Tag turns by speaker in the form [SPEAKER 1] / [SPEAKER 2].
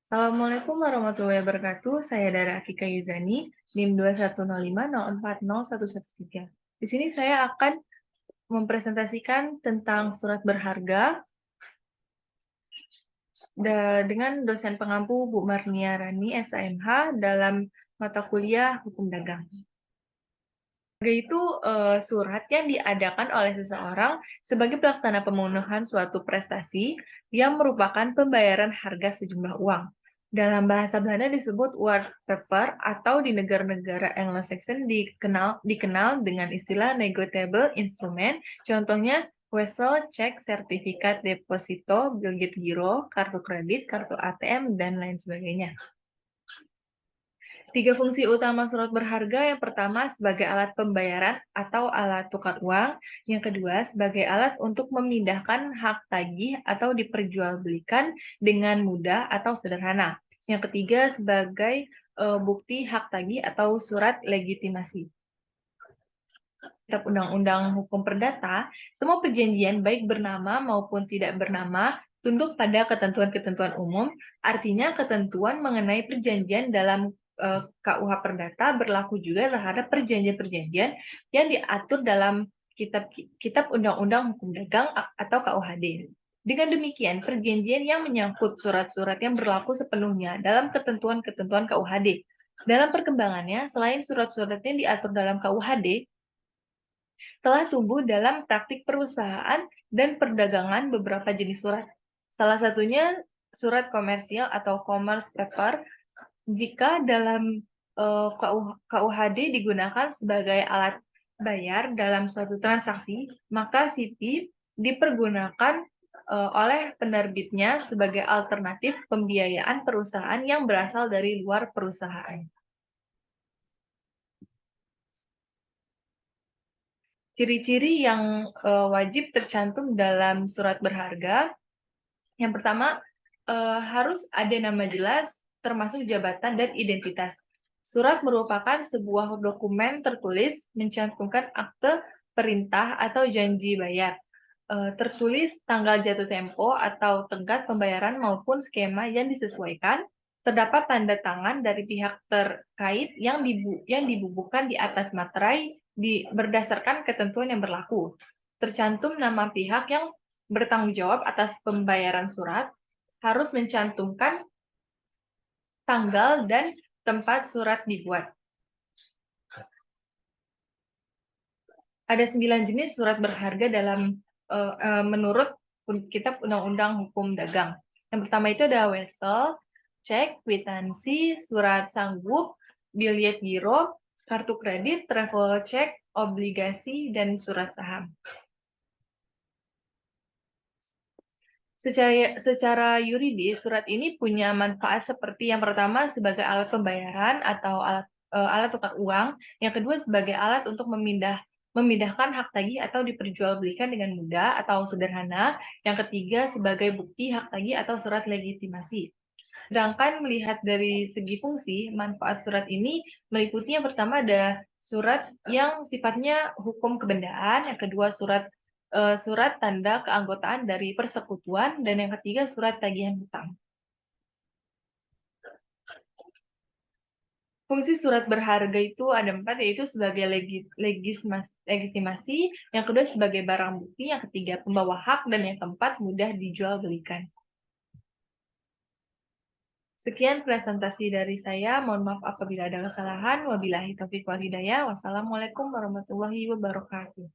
[SPEAKER 1] Assalamualaikum warahmatullahi wabarakatuh. Saya Dara Afika Yuzani, NIM 210504113. Di sini saya akan mempresentasikan tentang surat berharga dengan dosen pengampu Bu Marnia Rani, SAMH, dalam mata kuliah Hukum Dagang. Itu surat yang diadakan oleh seseorang sebagai pelaksana pemenuhan suatu prestasi yang merupakan pembayaran harga sejumlah uang. Dalam bahasa Belanda disebut paper atau di negara-negara Anglo-Saxon dikenal dengan istilah negotiable instrument, contohnya wesel, cek, sertifikat deposito, biljet giro, kartu kredit, kartu ATM, dan lain sebagainya. Tiga fungsi utama surat berharga, yang pertama sebagai alat pembayaran atau alat tukar uang, yang kedua sebagai alat untuk memindahkan hak tagih atau diperjualbelikan dengan mudah atau sederhana, yang ketiga sebagai bukti hak tagih atau surat legitimasi. Kitab Undang-Undang Hukum Perdata, semua perjanjian baik bernama maupun tidak bernama tunduk pada ketentuan-ketentuan umum, artinya ketentuan mengenai perjanjian dalam KUH Perdata berlaku juga terhadap perjanjian-perjanjian yang diatur dalam Kitab Undang-Undang Hukum Dagang atau KUHD. Dengan demikian, perjanjian yang menyangkut surat-surat yang berlaku sepenuhnya dalam ketentuan-ketentuan KUHD. Dalam perkembangannya, selain surat-surat yang diatur dalam KUHD, telah tumbuh dalam praktik perusahaan dan perdagangan beberapa jenis surat. Salah satunya surat komersial atau commerce paper. Jika dalam KUHD digunakan sebagai alat bayar dalam suatu transaksi, maka CP dipergunakan oleh penerbitnya sebagai alternatif pembiayaan perusahaan yang berasal dari luar perusahaan. Ciri-ciri yang wajib tercantum dalam surat berharga, yang pertama harus ada nama jelas, termasuk jabatan dan identitas. Surat merupakan sebuah dokumen tertulis mencantumkan akte perintah atau janji bayar. Tertulis tanggal jatuh tempo atau tenggat pembayaran maupun skema yang disesuaikan. Terdapat tanda tangan dari pihak terkait yang dibubuhkan di atas materai berdasarkan ketentuan yang berlaku. Tercantum nama pihak yang bertanggung jawab atas pembayaran surat, harus mencantumkan tanggal dan tempat surat dibuat. Ada 9 jenis surat berharga menurut Kitab Undang-Undang Hukum Dagang. Yang pertama itu ada wesel, cek, kwitansi, surat sanggup, biljet giro, kartu kredit, travel check, obligasi, dan surat saham. Secara yuridis, surat ini punya manfaat seperti yang pertama sebagai alat pembayaran atau alat tukar uang, yang kedua sebagai alat untuk memindahkan hak tagih atau diperjualbelikan dengan mudah atau sederhana, yang ketiga sebagai bukti hak tagih atau surat legitimasi. Sedangkan melihat dari segi fungsi, manfaat surat ini meliputi yang pertama ada surat yang sifatnya hukum kebendaan, yang kedua surat tanda keanggotaan dari persekutuan, dan yang ketiga surat tagihan hutang. Fungsi surat berharga itu ada 4, yaitu sebagai legitimasi, yang kedua sebagai barang bukti, yang ketiga pembawa hak, dan yang keempat mudah dijual belikan. Sekian presentasi dari saya, mohon maaf apabila ada kesalahan. Wabillahi taufiq wal hidayah. Wassalamualaikum warahmatullahi wabarakatuh.